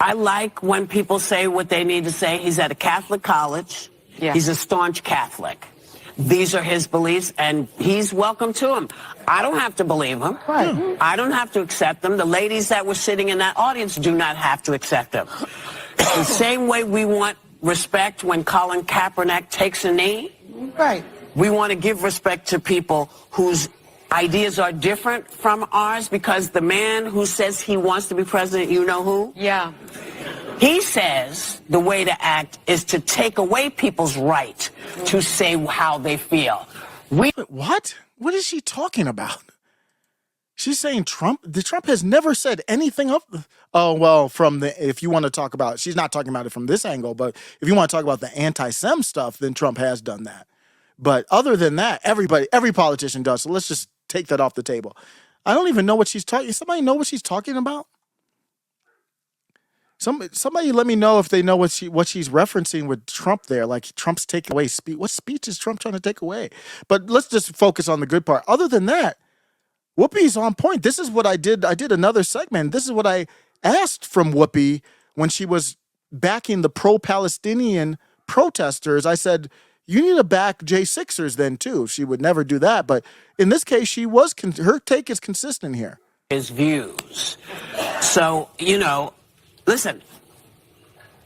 I like when people say what they need to say. He's at a Catholic college. Yeah. He's a staunch Catholic. These are his beliefs, and he's welcome to them. I don't have to believe him. Right. I don't have to accept them. The ladies that were sitting in that audience do not have to accept them. The same way we want respect when Colin Kaepernick takes a knee. Right. We want to give respect to people whose ideas are different from ours, because the man who says he wants to be president, you know who? Yeah. He says the way to act is to take away people's right to say how they feel. What? What is she talking about? She's saying Trump has never said anything of, oh, well, if you want to talk about, she's not talking about it from this angle, but if you want to talk about the anti-Sem stuff, then Trump has done that. But other than that, every politician does. So let's just take that off the table. I don't even know what she's talking. Somebody know what she's talking about? Somebody let me know if they know what she's referencing with Trump there. Like Trump's taking away speech. What speech is Trump trying to take away? But let's just focus on the good part. Other than that, Whoopi's on point. This is what I did. I did another segment. This is what I asked from Whoopi when she was backing the pro-Palestinian protesters. I said, you need to back J6ers then too. She would never do that. But in this case, her take is consistent here. His views. So, listen,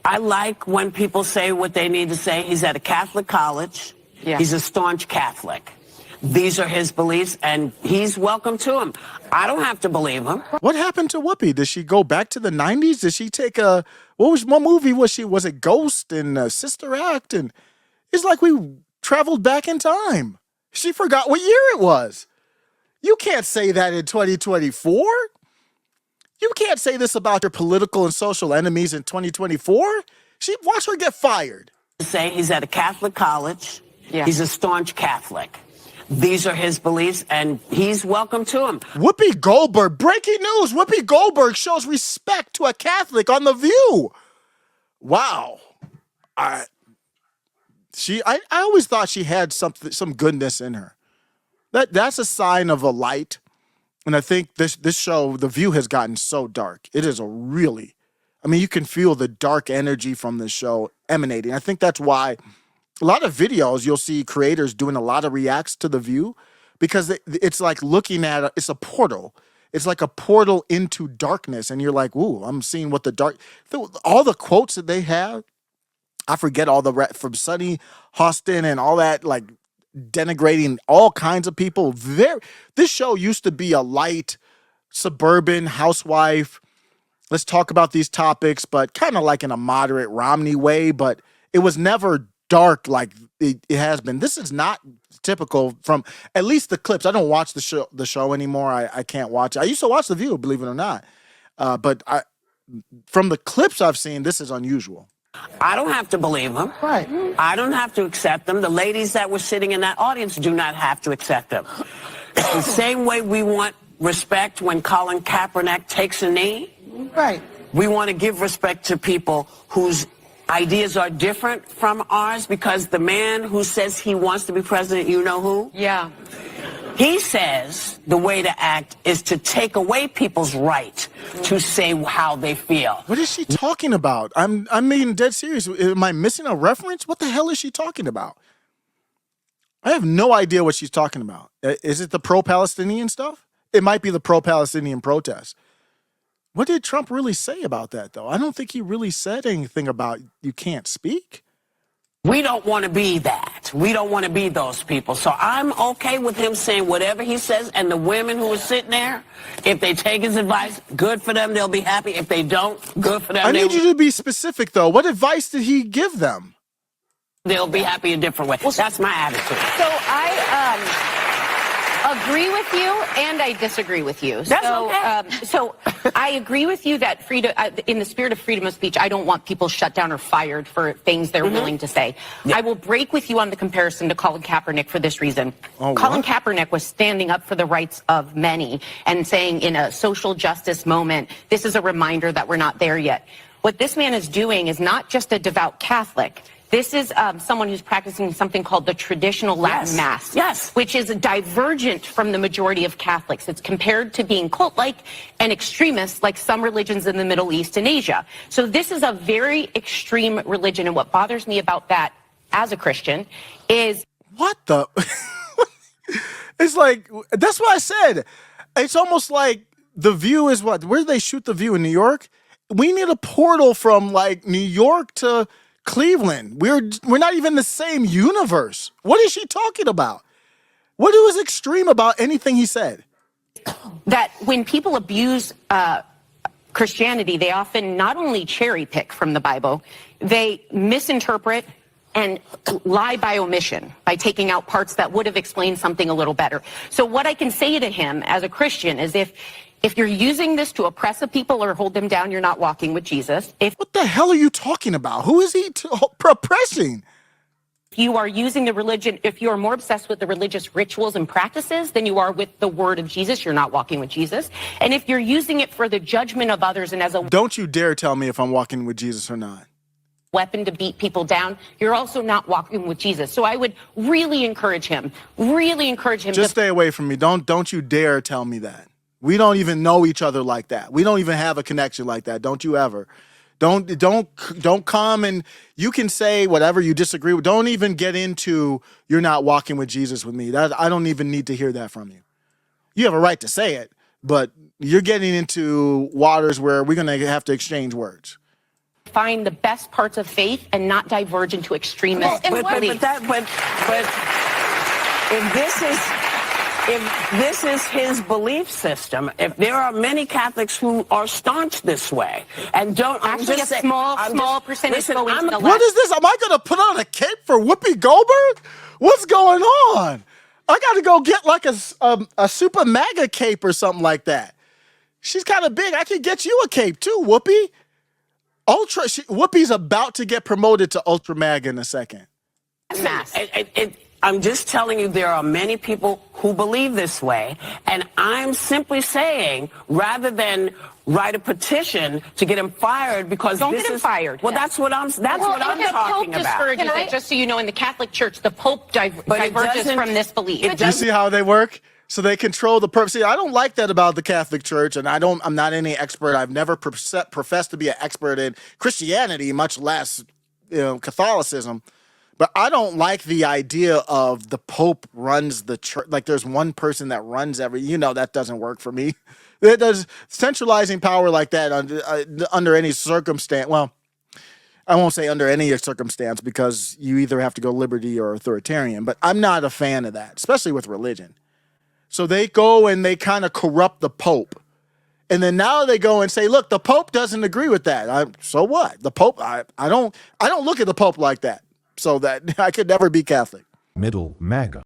I like when people say what they need to say. He's at a Catholic college. Yeah. He's a staunch Catholic. These are his beliefs, and he's welcome to them. I don't have to believe him. What happened to Whoopi? Did she go back to the 90s? Did she take what movie was she? Was it Ghost and Sister Act? And it's like we traveled back in time. She forgot what year it was. You can't say that in 2024. You can't say this about your political and social enemies in 2024. Watch her get fired. Say he's at a Catholic college. Yeah. He's a staunch Catholic. These are his beliefs, and he's welcome to them. Whoopi Goldberg, breaking news. Whoopi Goldberg shows respect to a Catholic on The View. Wow. I always thought she had some goodness in her. That's a sign of a light. And I think this show, The View, has gotten so dark. It is you can feel the dark energy from this show emanating. I think that's why a lot of videos you'll see creators doing a lot of reacts to The View, because it's like looking at it's a portal. It's like a portal into darkness, and you're like, ooh, I'm seeing what all the quotes that they have. I forget all from Sunny Hostin and all that, like denigrating all kinds of people. This show used to be a light suburban housewife. Let's talk about these topics, but kind of like in a moderate Romney way, but it was never dark like it has been. This is not typical from at least the clips. I don't watch the show anymore. I can't watch it. I used to watch The View, believe it or not. But from the clips I've seen, this is unusual. I don't have to believe him. Right. I don't have to accept them. The ladies that were sitting in that audience do not have to accept them. The same way we want respect when Colin Kaepernick takes a knee. Right. We want to give respect to people whose ideas are different from ours, because the man who says he wants to be president, you know who? Yeah. He says the way to act is to take away people's right to say how they feel. What is she talking about? I'm dead serious. Am I missing a reference? What the hell is she talking about? I have no idea what she's talking about. Is it the pro-Palestinian stuff? It might be the pro-Palestinian protests. What did Trump really say about that, though? I don't think he really said anything about you can't speak. We don't want to be that. We don't want to be those people. So I'm okay with him saying whatever he says, and the women who are sitting there, if they take his advice, good for them, they'll be happy. If they don't, good for them. I need you to be specific, though. What advice did he give them? They'll be happy a different way. That's my attitude. So I agree with you, and I disagree with you. That's okay. So I agree with you that in the spirit of freedom of speech, I don't want people shut down or fired for things they're willing to say. Yeah. I will break with you on the comparison to Colin Kaepernick for this reason. Colin Kaepernick was standing up for the rights of many and saying in a social justice moment, this is a reminder that we're not there yet. What this man is doing is not just a devout Catholic. This is someone who's practicing something called the traditional Latin Mass. Yes. Which is divergent from the majority of Catholics. It's compared to being cult-like and extremist like some religions in the Middle East and Asia. So this is a very extreme religion, and what bothers me about that as a Christian is... What the... It's like, that's what I said. It's almost like The View is what? Where did they shoot The View, in New York? We need a portal from like New York to Cleveland. We're not even the same universe. What is she talking about? What was extreme about anything he said? That when people abuse Christianity, they often not only cherry pick from the Bible, they misinterpret and lie by omission, by taking out parts that would have explained something a little better. So what I can say to him as a Christian is if you're using this to oppress a people or hold them down, you're not walking with Jesus. What the hell are you talking about? Who is he oppressing? If you are using the religion, if you are more obsessed with the religious rituals and practices than you are with the word of Jesus, you're not walking with Jesus. And if you're using it for the judgment of others and as a Don't you dare tell me if I'm walking with Jesus or not. Weapon to beat people down, you're also not walking with Jesus. So I would really encourage him Just stay away from me. Don't you dare tell me that. We don't even know each other like that. We don't even have a connection like that. Don't you ever. Don't come and you can say whatever you disagree with. Don't even get into you're not walking with Jesus with me. I don't even need to hear that from you. You have a right to say it, but you're getting into waters where we're going to have to exchange words. Find the best parts of faith and not diverge into extremist beliefs. But if this is his belief system, if there are many Catholics who are staunch this way and don't... Actually, a small percentage go into the left. What is this? Am I going to put on a cape for Whoopi Goldberg? What's going on? I got to go get like a super MAGA cape or something like that. She's kind of big. I can get you a cape too, Whoopi. Whoopi's about to get promoted to Ultra MAGA in a second. I'm just telling you, there are many people who believe this way, and I'm simply saying, rather than write a petition to get him fired, because don't get him fired. Well, that's what I'm talking about. Discourages it, just so you know, in the Catholic Church, the Pope diverges from this belief. You see how they work? So they control the purpose. See, I don't like that about the Catholic Church, and I'm not any expert. I've never professed to be an expert in Christianity, much less Catholicism. But I don't like the idea of the Pope runs the church. Like there's one person that runs that doesn't work for me. It does centralizing power like that under any circumstance. Well, I won't say under any circumstance because you either have to go liberty or authoritarian. But I'm not a fan of that, especially with religion. So they go and they kind of corrupt the Pope. And then now they go and say, look, the Pope doesn't agree with that. So what? The Pope, I don't look at the Pope like that. So that I could never be Catholic. Middle MAGA.